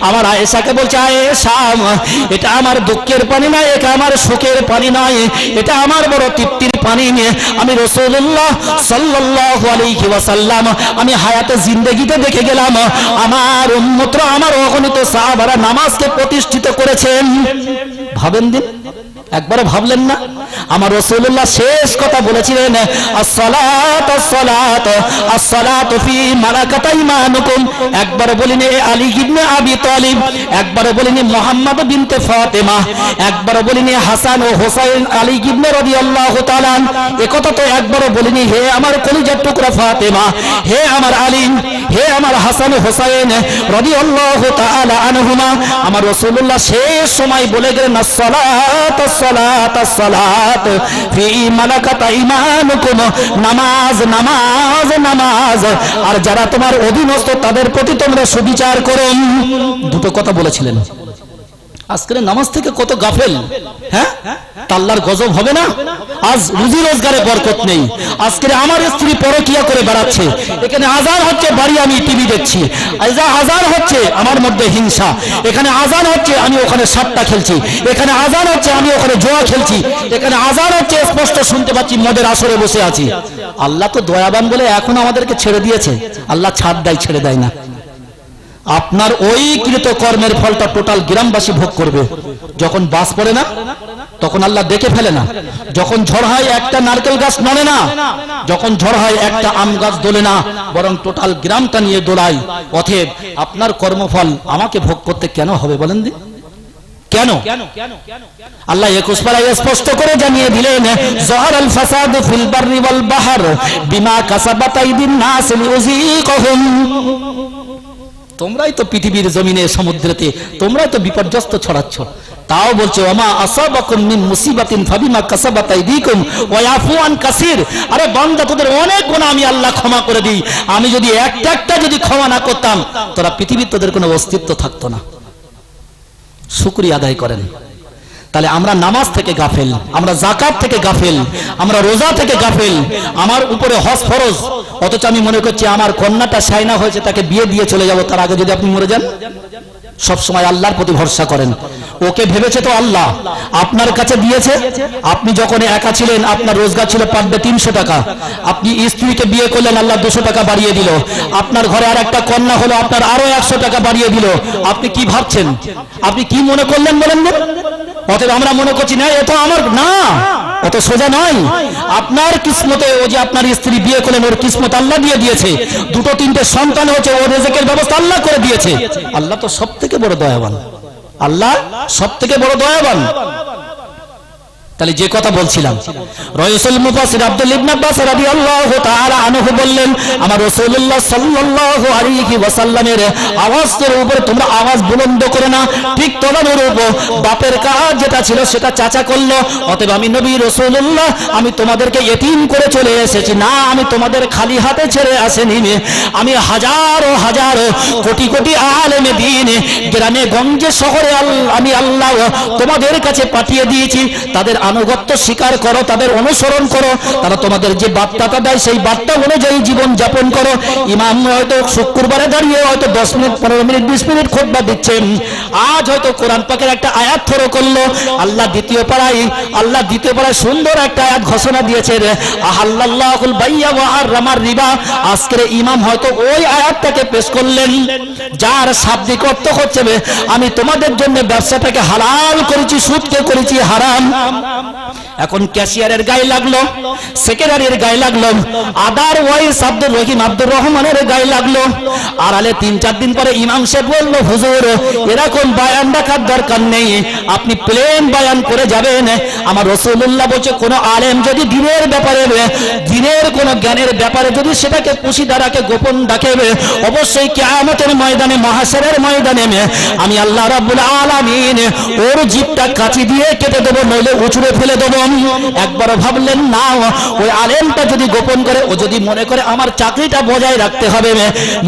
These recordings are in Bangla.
আমার আয়েশাকে বলছে, আয়েশা এটা আমার দুঃখের পানি নয়, এটা আমার সুখের পানি নয়, এটা আমার বড় তৃপ্তির পানি। আমি রাসূলুল্লাহ সাল্লাল্লাহু আলাইহি ওয়াসাল্লাম আমি হায়াতে জিন্দেগিতে দেখে গেলাম আমার উম্মতরা, আমার অগণিত সাহাবারা নামাজকে প্রতিষ্ঠিত করেছেন। ভাবেন দিন, একবার ভাবলেন না? আমার রাসূলুল্লাহ শেষ কথা বলেছিলেন, আসসালাত আসসালাত আসসালাতু ফি মালাকাত ঈমানুকুম। একবার বলিনি আলী ইবনে আবি তালিব, একবার বলিনি মুহাম্মদ বিনতে ফাতেমা, একবার বলিনি হাসান ও হুসাইন আলী ইবনে রাদিয়াল্লাহু তাআলা। একথা তো একবার বলিনি হে আমার কলিজার টুকরা ফাতেমা, হে আমার আলী, হে আমার হাসান ও হুসাইন রাদিয়াল্লাহু তাআলা আনহুমা। আমার রাসূলুল্লাহ শেষ সময় বলে গেলেন, আসসালাত আসসালাত আসসালাত ফি মালাকাত ঈমানুকুম। নামাজ নামাজ নামাজ, আর যারা তোমার অধীনস্থ তাদের প্রতি তোমরা সুবিচার করো। দুটো কথা বলেছিলেন। আজকের নামাজ থেকে কত গাফেল, হ্যাঁ? আল্লাহর গজব হবে না? আজ রুজি রোজগারে বরকত নেই। আজকের আমার স্ত্রী পরকিয়া করে বেড়াচ্ছে, এখানে আজান হচ্ছে, বাড়ি আমি টিভি দেখছি, আজান হচ্ছে আমার মধ্যে হিংসা, এখানে আজান হচ্ছে আমি ওখানে সাতটা খেলছি, এখানে আজান হচ্ছে আমি ওখানে জোয়া খেলছি, এখানে আজান হচ্ছে স্পষ্ট শুনতে পাচ্ছি মদের আসরে বসে আছি। আল্লাহ তো দয়াবান বলে এখন আমাদেরকে ছেড়ে দিয়েছে। আল্লাহ ছাড় দেয়, ছেড়ে দেয় না। আপনার ওই কৃত কর্মের ফলটা টোটাল গ্রামবাসী ভোগ করবে। যখন বাস পড়ে না তখন আল্লাহ দেখে ফেলে না, যখন ঝড় হয় একটা নারকেল গাছ নড়ে না, যখন ঝড় হয় একটা আম গাছ দোলে না, বরং টোটাল গ্রামটা নিয়ে দোলায়। অতএব আপনার কর্মফল আমাকে ভোগ করতে কেন হবে বলেন দিন? কেন? আল্লাহ 21 পারায় স্পষ্ট করে জানিয়ে দিলেন, যাহারাল ফাসাদু ফিল বাররি ওয়াল বাহর বিমা কাসাবাত আইদিন নাস লিউযীকাহুম। তোমরাই তো পৃথিবীর জমিনে সমুদ্রেতে তোমরাই তো বিপর্যস্ত ছড়াচ্ছ। তাও বলছে ওমা আসাবাকুম মিন মুসিবাতিন ফাবিমা কাসাবাত আইদিকুম ওয়া ইয়াফু আন কাসীর। আরে বান্দা, তোদের অনেক গুনাহ আমি আল্লাহ ক্ষমা করে দিই। আমি যদি একটা একটা যদি ক্ষমা না করতাম, তোরা পৃথিবীর তোদের কোনো অস্তিত্ব থাকতো না। শুকরিয়া আদায় করেন। তাহলে আমরা নামাজ থেকে গাফেল, আমরা যাকাত থেকে গাফেল, আমরা রোজা থেকে গাফেল। আমার উপরে হজ ফরজ, অথচ আমি মনে করছি আমার কন্যাটা সাইনা হয়েছে, তাকে বিয়ে দিয়ে চলে যাব, তার আগে যদি আপনি মরে যান। সব সময় আল্লাহর প্রতি ভরসা করেন। ওকে ভেবেছে তো আল্লাহ, আপনার কাছে দিয়েছে। আপনি যখন একা ছিলেন আপনার রোজগার ছিল পার ডে 300 টাকা, আপনি স্ত্রীকে বিয়ে করলেন, আল্লাহ 200 টাকা বাড়িয়ে দিল। আপনার ঘরে আর একটা কন্যা হলো, আপনার আরো 100 টাকা বাড়িয়ে দিল। আপনি কি ভাবছেন? আপনি কি মনে করলেন বলেন না? অতএব আমরা মনে করছি না এ তো আমার না, অত সোজা নয়। আপনার কিসমতে ও যে আপনার স্ত্রী বিয়ে করলেন, ওর কিসমত আল্লাহ দিয়ে দিয়েছে। 2-3টে সন্তান হচ্ছে, ওর রিজিকের ব্যবস্থা আল্লাহ করে দিয়েছে। আল্লাহ তো সবথেকে বড় দয়াবান, আল্লাহ সবথেকে বড় দয়াবান। তাহলে যে কথা বলছিলাম, রাসূল মুফাসসির আব্দুল ইবনে আব্বাস রাদিয়াল্লাহু তাআলা আনহু বললেন, আমার রাসূলুল্লাহ সাল্লাল্লাহু আলাইহি ওয়াসাল্লামের আওয়াজের উপরে তোমরা আওয়াজ বুলন্দ করে না। ঠিক তদনুরূপ বাপের কাজ যেটা ছিল সেটা চাচা করলো। অতএব আমি নবী রাসূলুল্লাহ আমি তোমাদেরকে ইতিম করে চলে এসেছি না, আমি তোমাদের খালি হাতে ছেড়ে আসেনি। আমি হাজারো হাজারো কোটি কোটি আলেমে দ্বীন গ্রামে গঞ্জে শহরে আমি আল্লাহ তোমাদের কাছে পাঠিয়ে দিয়েছি। তাদের আনুগত্য স্বীকার করো, তাদের অনুসরণ করো, তারা তোমাদের যে বার্তাটা দেয় সেই বার্তা অনুযায়ী জীবন যাপন করো। ইমাম হয়তো শুক্রবারে দাঁড়িয়ে হয়তো 10 মিনিট 15 মিনিট 20 মিনিট খুতবা দিচ্ছেন, আজ হয়তো কোরআন পাকের একটা আয়াত ফলো করলো। আল্লাহ দ্বিতীয় পারায় সুন্দর একটা আয়াত ঘোষণা দিয়েছেন, আহাল্লাল্লাহুল বাইয়া ওয়া হারামার রিবা। আজকের ইমাম হয়তো ওই আয়াতটাকে পেশ করলেন, যার শাব্দিক অর্থ হচ্ছে আমি তোমাদের জন্য ব্যবসাটাকে হালাল করেছি, সুদকে করেছি হারাম। এখন ক্যাশিয়ারের গায়ে লাগলো, সেক্রেটারির গায়ে লাগলো, আদারওয়াইজ আব্দুর রহিম আব্দুর রহমানের গায়ে লাগলো। আর আলে 3-4 দিন পরে ইমাম সাহেব বলল, হুজুর এরকম বয়ান রাখার দরকার নেই, আপনি প্লেন বয়ান করে যাবেন। আমার রাসূলুল্লাহ বলছে, কোন আলেম যদি দিনের ব্যাপারে, দিনের কোন জ্ঞানের ব্যাপারে যদি সেটাকে কুশিদারাকে গোপন ডাকে, অবশ্যই কিয়ামতের ময়দানে, মাহশরের ময়দানে আমি আল্লাহ রাব্বুল আলামিন ওর জিভটা কাঁচি দিয়ে কেটে দেবো, নইলে উচুড়ে ফেলে দেবো। একবার ভাবলেন না ওই আলেমটা যদি গোপন করে, ও যদি মনে করে আমার চাকরিটা বজায় রাখতে হবে,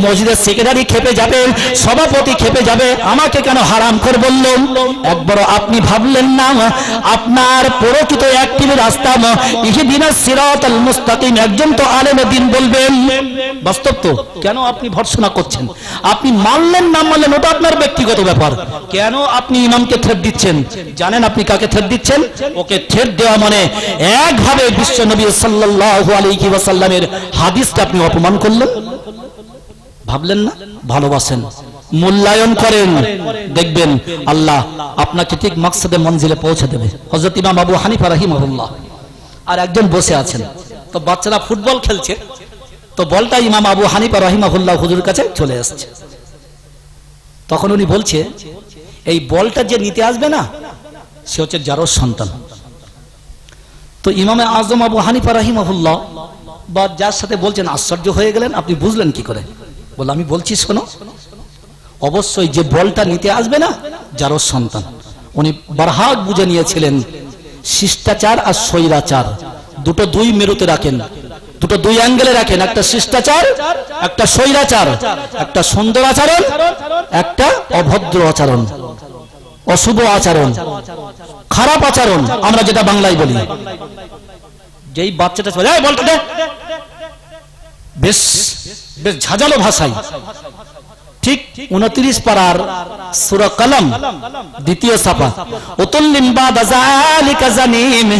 মসজিদের সেক্রেটারি খেপে যাবে, সভাপতি খেপে যাবে, আমাকে কেন হারাম করে বলল? একবার আপনি ভাবলেন না আপনার প্রকৃত একটি রাস্তা ইহদিনাস সিরাতাল মুস্তাকিম, একজন তো আলেমে দ্বীন বলবেন। বাস্তব তো, কেন আপনি ভর্ৎসনা করছেন? আপনি মানলেন না মানলেন ওটা আপনার ব্যক্তিগত ব্যাপার। কেন আপনি ইমামকে থ্রেট দিচ্ছেন? জানেন আপনি কাকে থ্রেট দিচ্ছেন? ওকে থ্রেট দেওয়া মানে একভাবে বিশ্ব নবী সাল্লাল্লাহু আলাইহি ওয়াসাল্লামের হাদিসকে আপনি অপমান করলেন। ভাবলেন না? ভালোবাসেন, মূল্যায়ন করেন, দেখবেন আল্লাহ আপনাকে ঠিক মাকসাদে মঞ্জিলে পৌঁছে দেবে। হযরত ইমাম আবু হানিফা রাহিমাহুল্লাহ আর একজন বসে আছেন, তো বাচ্চারা ফুটবল খেলছে, তো বলটা ইমাম আবু হানিফা রাহিমাহুল্লাহ হুজুর কাছে চলে আসছে। তখন উনি বলছে এই বলটা যে নিতে আসবে না সে হচ্ছে জারজ সন্তান। তো ইমামে আজম আবু হানিফা রাহিমাহুল্লাহ বা যার সাথে বলছেন আশ্চর্য হয়ে গেলেন, আপনি বুঝলেন কি করে? বলে আমি বলছি শোনো, অবশ্যই যে বলটা নিতে আসবে না জারজ সন্তান। উনি বারহাক বুঝে নিয়েছিলেন শিষ্টাচার আর স্বৈরাচার দুটো দুই মেরুতে রাখেন, দুটো দুই অ্যাঙ্গেলে রাখেন, একটা শিষ্টাচার একটা স্বৈরাচার, একটা সুন্দর আচরণ একটা অভদ্র আচরণ, অশুভ আচরণ, খারাপ আচরণ, আমরা যেটা বাংলায় বলি। যেই বাচ্চাটা চলে যায় বলতে বেশ বেশ ঝাঁঝালো ভাষায়, ঠিক 29 পারার সূরা কলম দ্বিতীয় সাফা, উতুল্লিম বাদা যালিকা জানিম,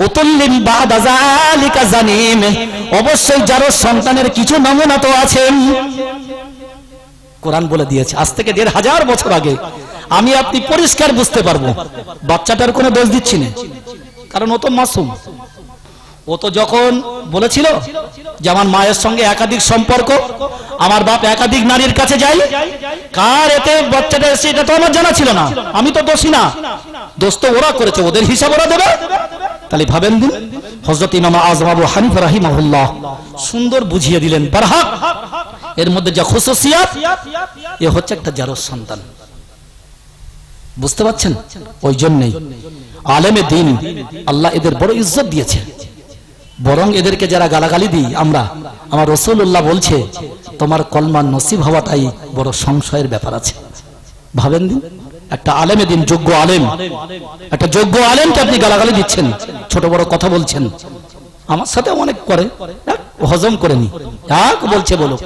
উতুল্লিম বাদা যালিকা জানিম, অবশ্যই যার সন্তানের কিছু নমুনা তো আছে। কোরআন বলে দিয়েছে আজ থেকে 1500 বছর আগে। আমি আপনি পরিষ্কার বুঝতে পারবো বাচ্চাটার কোনো দোষ দিচ্ছি না, কারণ ও তো মাসুম। ও তো যখন বলেছিল যে আমার মায়ের সঙ্গে একাধিক সম্পর্ক, আমার বাপ একাধিক নারীর কাছে যাই, কার এতে বাচ্চাটা এসে এটা তো আমার জানা ছিল না, আমি তো দোষী না, দোষ তো ওরা করেছে, ওদের হিসাব ওরা দেবে। তাহলে ভাবেন দিন হযরত ইমাম আযম আবু হানিফা রাহিমাহুল্লাহ সুন্দর বুঝিয়ে দিলেন বারহাক এর মধ্যে যা খুসুসিয়াত, এ হচ্ছে একটা জারজ সন্তান। বুঝতে পারছেন? ওই জন্যই আলেমে দ্বীন আল্লাহ এদের বড় ইজ্জত দিয়েছে। বরং এদেরকে যারা গালাগালি দিই আমরা, আমার রাসূলুল্লাহ বলছে তোমার কলমা নসিব হওয়াটাই বড় সংশয়ের ব্যাপার আছে। ভাবেন দিন একটা আলেমে দ্বীন, যোগ্য আলেম, একটা যোগ্য আলেমকে আপনি গালাগালি দিচ্ছেন, ছোট বড় কথা বলছেন। আমার সাথে অনেক করে, হজম করেনি, এক বলছে বলো,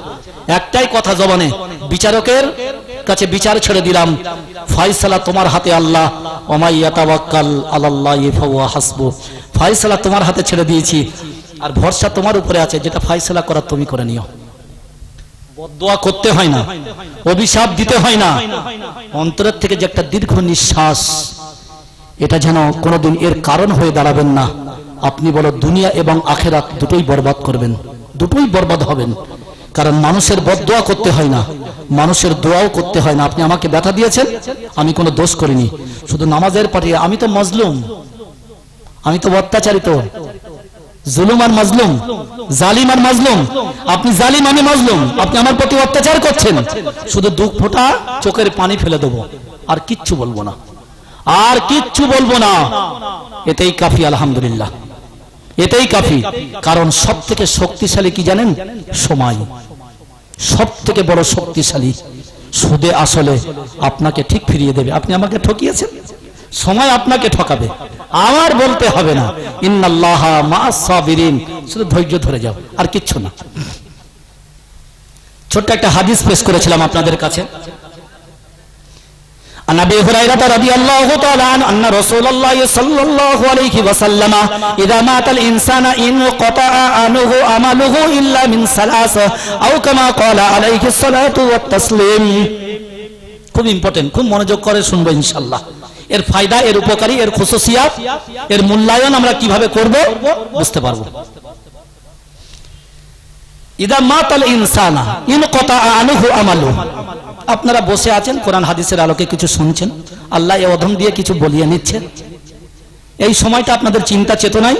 একটাই কথা জবানে, বিচারকের কাছে বিচার ছেড়ে দিলাম, ফয়সালা তোমার হাতে আল্লাহ, ওমাই ইয়াতাওয়াক্কাল আলাল্লাহি ফাহুয়া হাসবু, ফয়সালা তোমার হাতে ছেড়ে দিয়েছি আর ভরসা তোমার উপরে আছে, যেটা ফয়সালা করার তুমি করে নিও। বদদোয়া করতে হয় না, অভিশাপ দিতে হয় না, অন্তরের থেকে যে একটা দীর্ঘ নিঃশ্বাস, এটা যেন কোনোদিন এর কারণ হয়ে দাঁড়াবেন না। আপনি বলো দুনিয়া এবং আখেরাত দুটোই বরবাদ করবেন, দুটোই বরবাদ হবেন। কারণ মানুষের বদদোয়া করতে হয় না, মানুষের দোয়াও করতে হয় না। আপনি আমাকে ব্যথা দিয়েছেন, আমি কোনো দোষ করিনি, শুধু নামাজের পাঠিয়ে আমি তো মজলুম, আমি তো অত্যাচারিত, জুলুম আর মাজলুম, জালিম আর মাজলুম। আপনি জালিম, আমি মাজলুম, আপনি আমার প্রতি অত্যাচার করছেন, শুধু দুঃখ ফোঁটা চোখের পানি ফেলে দেবো, আর কিচ্ছু বলবো না, আর কিচ্ছু বলবো না। এতেই কাফি, আলহামদুলিল্লাহ, এতেই কাফি। কারণ সব থেকে শক্তিশালী কি জানেন? সময় সব থেকে বড় শক্তিশালী। সুদে আসলে আপনাকে ঠিক ফিরিয়ে দেবে। আপনি আমাকে ঠকিয়েছেন, সময় আপনাকে ঠকাবে, আমার বলতে হবে না, ইন্নাল্লাহা মা'আস সাবিরিন, শুধু ধৈর্য ধরে যাও, আর কিচ্ছু না। ছোট্ট একটা হাদিস পেশ করেছিলাম আপনাদের কাছে। عن ابي هريره رضي الله تعالى عنه ان رسول الله صلى الله عليه وسلم اذا مات الانسان انقطع عنه عمله الا من ثلاث او كما قال عليه الصلاه والتسليم। খুব ইম্পর্টেন্ট, খুব মনোযোগ করে শুনবো ইনশাআল্লাহ। এর ফায়দা, এর উপকারী, এর খুসুসিয়াত, এর মূল্যায়ন আমরা কিভাবে করব বুঝতে পারবো। ইদা মাতাল ইনসানা ইনকাতা আনহু আমালু। আপনারা বসে আছেন, কোরআন হাদিসের আলোকে কিছু শুনছেন, আল্লাহ এই অধম দিয়ে কিছু বলিয়ে নিচ্ছে। এই সময়টা আপনাদের চিন্তা চেতনায়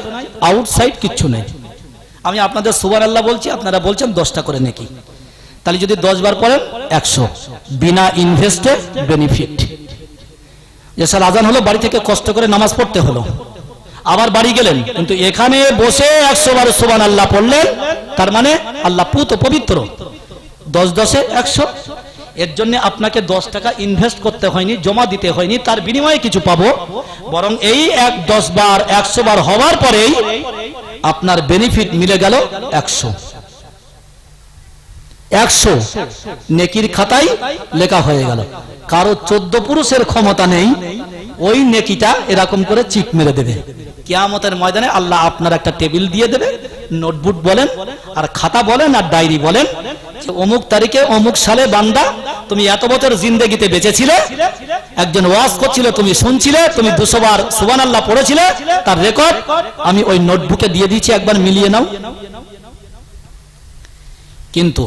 আউটসাইড কিচ্ছু নেই। আমি আপনাদের সুবহানাল্লাহ বলছি, আপনারা বলছেন 10টা করে নেকি। তাহলে যদি 10 বার পড়েন 100, বিনা ইনভেস্টে বেনিফিট। যে স্যার আজান হলো, বাড়ি থেকে কষ্ট করে নামাজ পড়তে হলো, আবার বাড়ি গেলেন, কিন্তু এখানে বসে 100 বার সুবহানাল্লাহ পড়লেন, তার মানে আল্লাহ পুত পবিত্র। 10 10 এ 100। এর জন্য আপনাকে 10 টাকা ইনভেস্ট করতে হয়নি, জমা দিতে হয়নি, তার বিনিময়ে কিছু পাবো। বরং এই 10 বার 100 বার হওয়ার পরেই আপনার বেনিফিট মিলে গেল 100 নেকির খাতায় লেখা হয়ে গেল। কারো 14 পুরুষের ক্ষমতা নেই ওই নেকিটা এরকম করে চিক মেরে দেবে। কিয়ামতের ময়দানে আল্লাহ আপনার একটা টেবিল দিয়ে দেবে, নোটবুক বলেন আর খাতা বলেন আর ডায়েরি বলেন, অমুক তারিখে অমুক সালে বান্দা তুমি এত বছর জিন্দেগিতে বেঁচেছিলে, একজন ওয়াজ করছিল তুমি শুনছিলে, তুমি 200 বার সুবহানাল্লাহ পড়েছিলে, তার রেকর্ড আমি ওই নোটবুকে দিয়ে দিয়েছি, একবার মিলিয়ে নাও। কিন্তু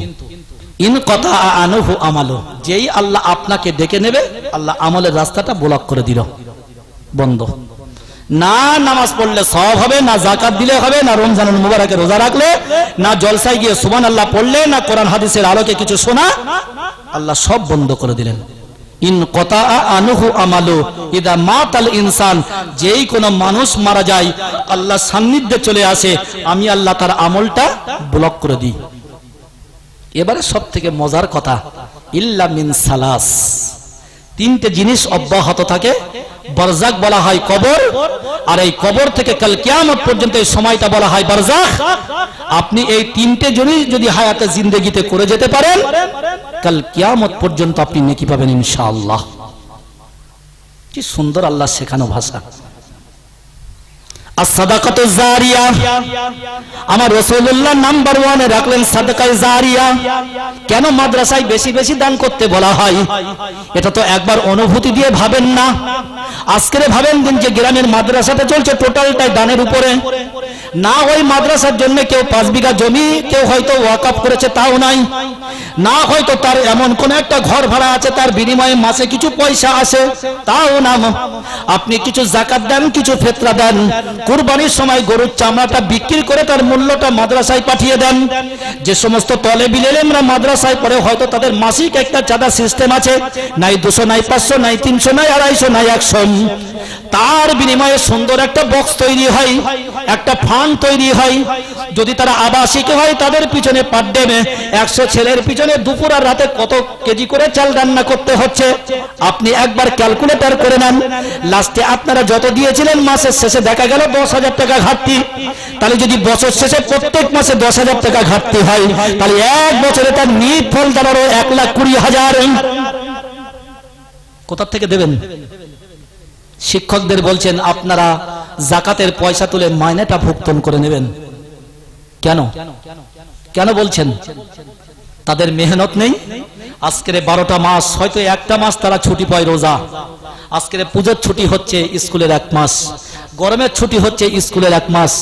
ইন কথা আনহু আমালু, যেই আল্লাহ আপনাকে ডেকে নেবে, আল্লাহ আমলের রাস্তাটা ব্লক করে দিল, বন্ধ। না নামাজ পড়লে সওয়াব হবে, না যাকাত দিলে হবে, না রমজানুল মুবারকে রোজা রাখলে, না জলসায় গিয়ে সুবহানাল্লাহ পড়লে, না কোরআন হাদিসের আলোকে কিছু শোনা, আল্লাহ সব বন্ধ করে দিলেন। ইন কথা আনহু আমালু ইদা মাতাল ইনসান, যেই কোনো মানুষ মারা যায় আল্লাহ সান্নিধ্যে চলে আসে, আমি আল্লাহ তার আমলটা ব্লক করে দিই। এবারে সব থেকে মজার কথা, ইল্লা মিন সালাস, 3টে জিনিস অব্যাহত থাকে। বারজাক বলা হয় কবর, আর এই কবর থেকে কাল কিয়ামত পর্যন্ত এই সময়টা বলা হয় বারজাখ। আপনি এই 3টে জিনিস যদি হায়াতে জিন্দেগিতে করে যেতে পারেন, কাল কিয়ামত পর্যন্ত আপনি নেকি পাবেন ইনশাআল্লাহ। কি সুন্দর আল্লাহ শেখানো ভাষা। as-sadaqatu জারিয়া, আমার রাসূলুল্লাহ নাম্বার 1 এ রাখলেন সাদাকায়ে জারিয়া। কেন মাদ্রাসায় বেশি বেশি দান করতে বলা হয়? এটা তো একবার অনুভূতি দিয়ে ভাবেন না। আজকে ভাবেন দিন যে গ্রামের মাদ্রাসাটা চলছে টোটালটাই দানের উপরে। না ওই মাদ্রাসার জন্য কেউ 5 বিঘা জমি কেউ হয়তো ওয়াকফ করেছে, তাও নাই। না হয়তো তার এমন কোন একটা ঘর ভাড়া আছে, তার বিনিময়ে মাসে কিছু পয়সা আসে, তাও না। আপনি কিছু যাকাত দেন, কিছু ফিতরা দেন, কুরবানির সময় গরুর চামড়াটা বিক্রি করে তার মূল্যটা মাদ্রাসায় পাঠিয়ে দেন। যে সমস্ত তলেবুল ইলমরা মাদ্রাসায় পড়ে হয়তো তাদের মাসিক একটা চাঁদা সিস্টেম আছে, নাই 200 নাই 500 নাই 300 নাই 250 নাই 100, তার বিনিময়ে সুন্দর একটা বক্স তৈরি হয়, একটা ফান্ড তৈরি হয়। যদি তারা আবাসিক হয় তাদের পিছনে পার ডে 100 ছেলের পিছনে দুপুর আর রাতে কত কেজি করে চাল রান্না করতে হচ্ছে, আপনি একবার ক্যালকুলেটর করে নেন। লাস্টে আপনারা যত দিয়েছিলেন মাসের শেষে দেখা গেল 10,000 টাকা ঘাটতি। তাহলে যদি বছর শেষে প্রত্যেক মাসে 10,000 টাকা ঘাটতি হয়, তাহলে এক বছরে তার নিট ফল দাঁড়ালো 1,20,000। কোথা থেকে দেবেন? শিক্ষকদের বলছেন আপনারা যাকাতের পয়সা তুলে মাইনেটা ভুগতান করে নেবেন। কেন কেন বলছেন? তাদের মেহনত নেই। আজকের 12টা মাস হয়তো একটা মাস তারা ছুটি পায় রোজা। আজকের পূজার ছুটি হচ্ছে স্কুলের 1 মাস, গরমের ছুটি হচ্ছে স্কুলের 1 মাস।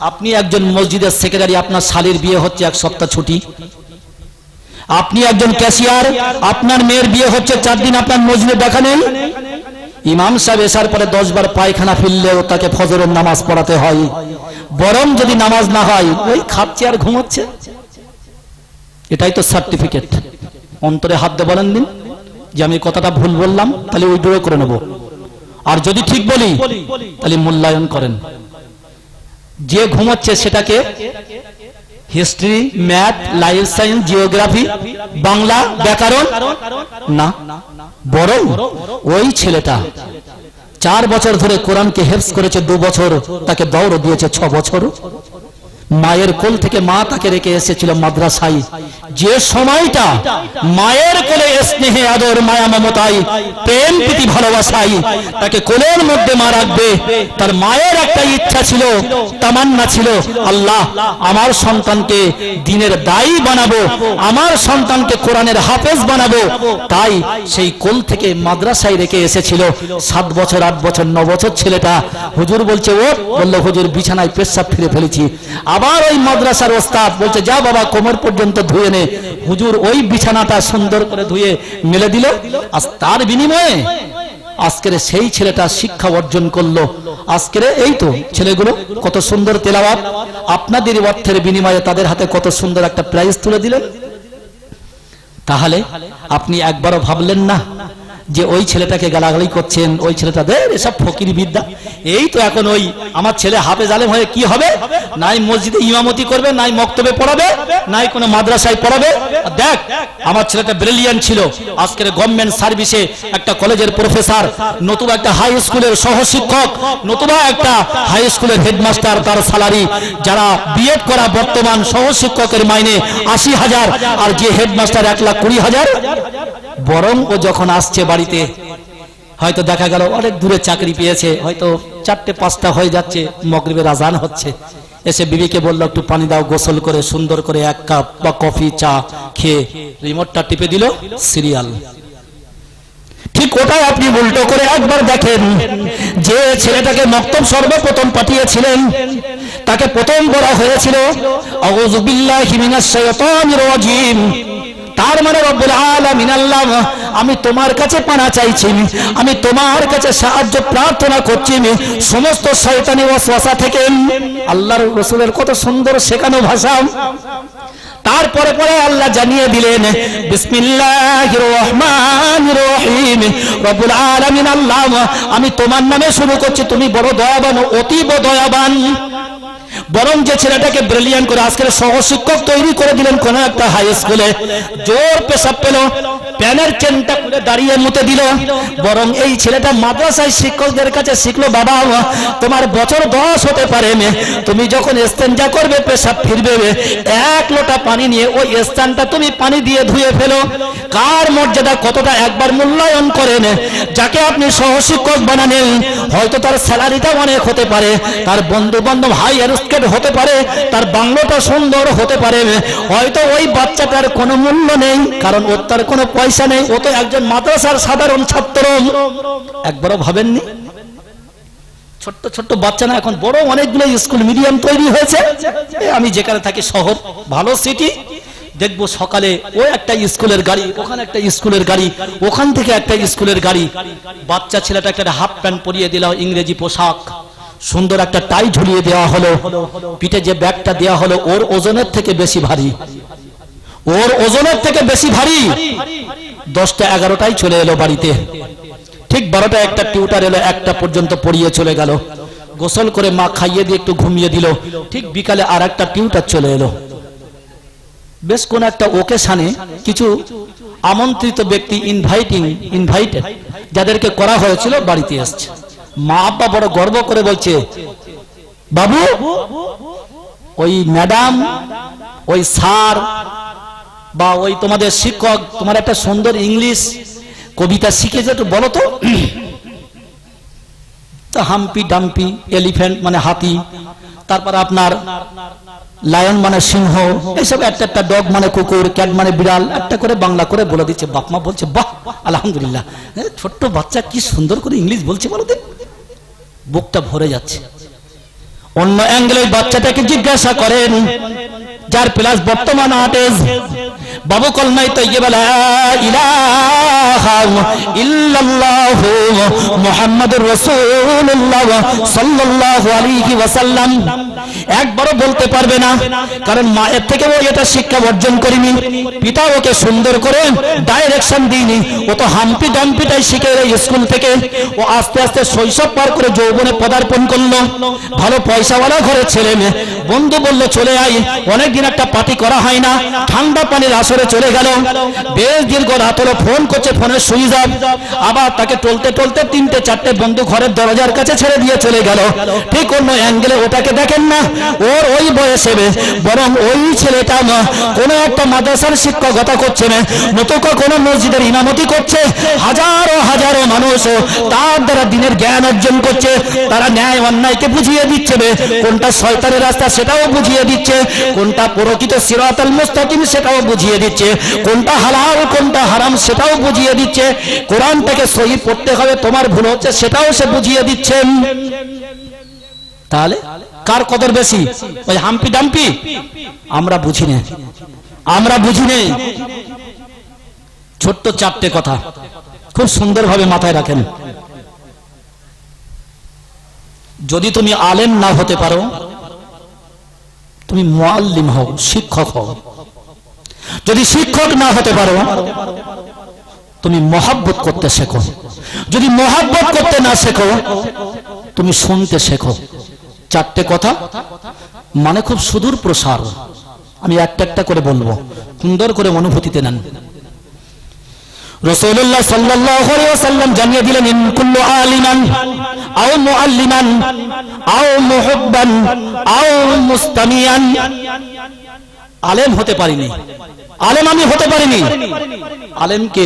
আপনি একজন মসজিদের সেক্রেটারি, আপনার শালীর বিয়ে হচ্ছে 1 সপ্তাহ ছুটি। আপনি একজন ক্যাশিয়ার, আপনার মেয়ের বিয়ে হচ্ছে 4 দিন আপনার মসজিদে দেখা নেই। ইমাম সাহেব এসার পরে 10 বার পায়খানা ফিরলেও তাকে ফজরের নামাজ পড়াতে হয়। বরং যদি নামাজ না হয় ওই খাচ্ছে আর ঘুমোচ্ছে। এটাই তো সার্টিফিকেট। অন্তরে হাত দিয়ে বলেন দিন যে আমি কথাটা ভুল বললাম, তাহলে ওই দূরে করে নেব। আর যদি ঠিক বলি তাহলে মূল্যায়ন করেন। যে ঘুমোচ্ছে সেটাকে history, math, life science, geography, Bangla, ব্যাকরণ না, বরং ওই ছেলেটা 4 বছর ধরে কোরআনকে হেফজ করেছে, 2 বছর তাকে দৌড় দিয়েছে, 6 বছর মায়ের কোল থেকে মা তাকে রেখে এসেছিল মাদ্রাসায়। যে সময়টা মায়ের কোলে স্নেহে আদর মায়া মমতায় প্রেম প্রীতি ভালোবাসায় তাকে কোলের মধ্যে মা রাখবে, তার মায়ের একটা ইচ্ছা ছিল, তামান্না ছিল, আল্লাহ আমার সন্তানকে দ্বীনের দায়ী বানাবো, আমার সন্তানকে কোরআনের হাফেজ বানাবো। তাই সেই কোল থেকে মাদ্রাসায় রেখে এসেছিল। 7 বছর 8 বছর 9 বছর ছেলেটা হুজুর বলছে ও বলল হুজুর বিছানায় পেশাব ফিরে ফেলেছি। আবার ওই মাদ্রাসার ওস্তাদ বলছে যা বাবা কোমর পর্যন্ত ধুয়ে নে। হুজুর ওই বিছানাটা সুন্দর করে ধুয়ে মেলে দিল। আর তার বিনিময়ে আজকের সেই ছেলেটা শিক্ষা অর্জন করলো। আজকের এই তো ছেলেগুলো কত সুন্দর তেলাওয়াত, আপনাদের অর্থের বিনিময়ে তাদের হাতে কত সুন্দর একটা প্রাইজ তুলে দিলেন। তাহলে আপনি একবারও ভাবলেন না যে ওই ছেলেটাকে গালাগালি করছেন, ওই ছেলেটাদের এসব ফকির বিদ্যা। এই তো এখন ওই আমার ছেলে হাফেজ আলেম হয়ে কি হবে, নাই মসজিদে ইমামতি করবে, নাই মক্তবে পড়াবে, নাই কোনো মাদ্রাসায় পড়াবে। দেখ আমার ছেলেটা ব্রিলিয়ান্ট ছিল, আজকের গভর্নমেন্ট সার্ভিসে একটা কলেজের প্রফেসর, নতুবা একটা হাই স্কুলের সহশিক্ষক, নতুবা একটা হাই স্কুলের হেডমাস্টার, তার স্যালারি যারা বিএড করা বর্তমান সহশিক্ষকের মাইনে 80,000, আর যে হেডমাস্টার 1,20,000। বরং ও যখন আসছে বাড়িতে, হয়তো দেখা গেল অনেক দূরে চাকরি পেয়েছে, হয়তো 4টে-5টা হয়ে যাচ্ছে, মাগরিবের আজান হচ্ছে, এসে বিবিকে বললো একটু পানি দাও, গোসল করে সুন্দর করে 1 কাপ বা কফি চা খেয়ে রিমোটটা টিপে দিল, সিরিয়াল। ঠিক ওটাই আপনি উল্টো করে একবার দেখেন, যে ছেলেটাকে মক্তব সর্বপ্রথম পাঠিয়েছিলেন, তাকে প্রথম বলা হয়েছিল আউযু বিল্লাহি মিনাশ শাইতানির রাজিম, তার মানে রব্বুল আলামিন আল্লাহ, আমি তোমার কাছে পানা চাইছি, আমি তোমার কাছে সাহায্য প্রার্থনা করছি সমস্ত শয়তানি ওয়াসওয়াসা থেকে। আল্লাহর রাসূলের কত সুন্দর শেখানো ভাষা। তারপরে পরে আল্লাহ জানিয়ে দিলেন বিসমিল্লাহির রহমানির রহিম, রব্বুল আলামিন আল্লাহ, আমি তোমার নামে শুরু করছি, তুমি বড় দয়াবান, অতীব দয়াবান। বরং যে ছেলেটাকে ব্রিলিয়ান্ট করে আজকের সহশিক্ষক তৈরি করে দিলেন কোন একটা হাই স্কুলে, জোর পেশাব পেল, প্যানের চেনটা খুলে দাঁড়িয়ে মুতে দিল। বরং এই ছেলেটা মাদ্রাসায় শিক্ষকদের কাছে শিখলো, বাবা তোমার বছর 10 হতে পারে, তুমি যখন ইস্তেঞ্জা করবে, পেশাব ফিরবে, 1 লোটা পানি নিয়ে ওই স্থানটা তুমি পানি দিয়ে ধুয়ে ফেলো। কার মর্যাদা কতটা একবার মূল্যায়ন করেন। যাকে আপনি সহশিক্ষক বানালেন, হয়তো তার স্যালারিটা অনেক হতে পারে, তার বন্ধু বান্ধব হাই এডুকেটেড হতে পারে, তার বাংলাটা সুন্দর হতে পারে, হয়তো ওই বাচ্চাটার কোনো মূল্য নেই, কারণ ওর তার কোনো পয়সা নেই, ও তো একজন মাদ্রাসার সাধারণ ছাত্র। একবারও ভাবেননি? ছোট্ট ছোট্ট বাচ্চা না, এখন বড় অনেকগুলো স্কুল মিডিয়াম তৈরি হয়েছে। আমি যেখানে থাকি শহর, ভালো সিটি, দেখবো সকালে ওই একটা স্কুলের গাড়ি, ওখানে একটা স্কুলের গাড়ি, ওখান থেকে একটা স্কুলের গাড়ি। বাচ্চা ছেলেটা একটা হাফ প্যান্ট পরিয়ে দিল, ইংরেজি পোশাক, সুন্দর একটা টাই ঝুলিয়ে দেওয়া হলো, পিঠে যে ব্যাগটা দেওয়া হলো ওর ওজনের থেকে বেশি ভারী, ওর ওজনের থেকে বেশি ভারী। 10টা 11টাই চলে এলো বাড়িতে, ঠিক 12টা একটা টিউটার এলো, 1টা পর্যন্ত পড়িয়ে চলে গেল। গোসল করে মা খাইয়ে দিয়ে একটু ঘুমিয়ে দিল, ঠিক বিকালে আর একটা টিউটার চলে এলো। বেশ কোন একটা ওকেশনে কিছু আমন্ত্রিত ব্যক্তি, ইনভাইটেড যাদেরকে করা হয়েছিল, বাড়িতে আসছে। মা আব্বা বড় গর্ব করে বলছে, বাবু ওই ম্যাডাম, ওই স্যার বা ওই তোমাদের শিক্ষক তোমার একটা সুন্দর ইংলিশ কবিতা শিখেছে, একটু বলো তো। হাম্পি ডাম্পি, এলিফ্যান্ট মানে হাতি, তারপর আপনার লায়ন মানে সিংহ, এইসব একটা একটা, ডগ মানে কুকুর, ক্যাট মানে বিড়াল, একটা করে বাংলা করে বলে দিচ্ছে। বাপ মা বলছে, বাহ আলহামদুলিল্লাহ, ছোট্ট বাচ্চা কি সুন্দর করে ইংলিশ বলছে বলো দিন, বুকটা ভরে যাচ্ছে। অন্য অ্যাঙ্গেলে বাচ্চাটাকে জিজ্ঞাসা করেন, যার প্লাস বর্তমান 8 এজ, বাবু কলমাই তাইয়্যিবা লা ইলাহা ইল্লাল্লাহু মুহাম্মাদুর রাসূলুল্লাহ সাল্লাল্লাহু আলাইহি ওয়াসাল্লাম একবারও বলতে পারবে না, কারণ মায়ের থেকে ও এটা শিক্ষা অর্জন করেনি, পিতা ওকে সুন্দর করে ডাইরেকশন দিইনি, ও তো হাম্পি ডাম্পিটাই শিখে এই স্কুল থেকে। ও আস্তে আস্তে শৈশব পার করে যৌবনে পদার্পণ করলো। ভালো পয়সাওয়ালা ঘরের ছেলে মেয়ে, বন্ধু বললো চলে আয়, অনেকদিন একটা পার্টি করা হয় না, ঠান্ডা পানির আসরে চলে গেল। বেশ দীর্ঘ রাত হলো, ফোন করছে, ফোনের সুইচ অফ। আবার তাকে টলতে টলতে 3টে 4টে বন্ধু ঘরের দরজার কাছে ছেড়ে দিয়ে চলে গেল। ঠিক অন্য অ্যাঙ্গেলে ওটাকে দেখেন না, ওর ওই বয়সে বরং ওই ছেলেটা কোনো একটা মাদ্রাসার শিক্ষকতা করছে না, নতুবা কোনো মসজিদের ইমামতি করছে। হাজারো হাজারো মানুষ তার দ্বারা দিনের জ্ঞান অর্জন করছে। তারা ন্যায় অন্যায়কে বুঝিয়ে দিচ্ছে, কোনটা শয়তানের রাস্তা সেটাও বুঝিয়ে দিচ্ছে, কোনটা প্রকৃত সিরাতাল মুস্তাকিম সেটাও বুঝিয়ে দিচ্ছে, কোনটা হালাল কোনটা হারাম সেটাও বুঝিয়ে দিচ্ছে, কোরআনটাকে সহি পড়তে হবে, তোমার ভুল হচ্ছে সেটাও সে বুঝিয়ে দিচ্ছে। তাহলে কার কদর বেশি? ওই হাম্পি ডাম্পি? আমরা বুঝি না, আমরা বুঝি নেই। ছোট্ট 4টে কথা খুব সুন্দরভাবে মাথায় রাখেন। যদি তুমি আলেম না হতে পারো, তুমি মুআল্লিম হও, শিক্ষক হও। যদি শিক্ষক না হতে পারো, তুমি মহব্বত করতে শেখো। যদি মহব্বত করতে না শেখো, তুমি শুনতে শেখো। চারটে কথা মানে খুব সুদূর প্রসার, আমি একটা একটা করে বলবো, সুন্দর করে অনুভূতিতে নেন। রাসূলুল্লাহ সাল্লাল্লাহু আলাইহি ওয়াসাল্লাম জানিয়ে দিলেন, ইন কুল্লু আলিমান আও মুআল্লিমান আও মুহিব্বান আও মুস্তামিয়ান। আলেম হতে পারিনি, আলেম আমি হতে পারিনি, আলেমকে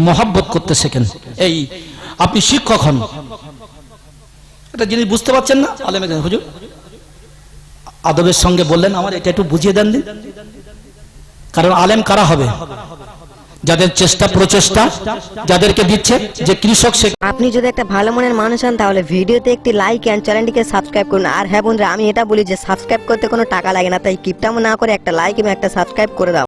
মহব্বত করতে শেখেন। এই আপনি শিক্ষক হন, একটা জিনিস বুঝতে পারছেন না, আলেমে হুজুর আদবের সঙ্গে বললেন আমার এটা একটু বুঝিয়ে দেন দিন। কারণ আলেম কারা হবে? যাদের চেষ্টা প্রচেষ্টা যাদেরকে দিচ্ছে, যে কৃষক সে। আপনি যদি একটা ভালো মনের মানুষ হন তাহলে ভিডিওতে একটি লাইক এন্ড চ্যানেলটিকে সাবস্ক্রাইব করুন। আর হ্যাঁ বন্ধুরা, আমি এটা বলি যে সাবস্ক্রাইব করতে কোনো টাকা লাগে না, তাই কিপটামো না করে একটা লাইক এবং একটা সাবস্ক্রাইব করে দাও।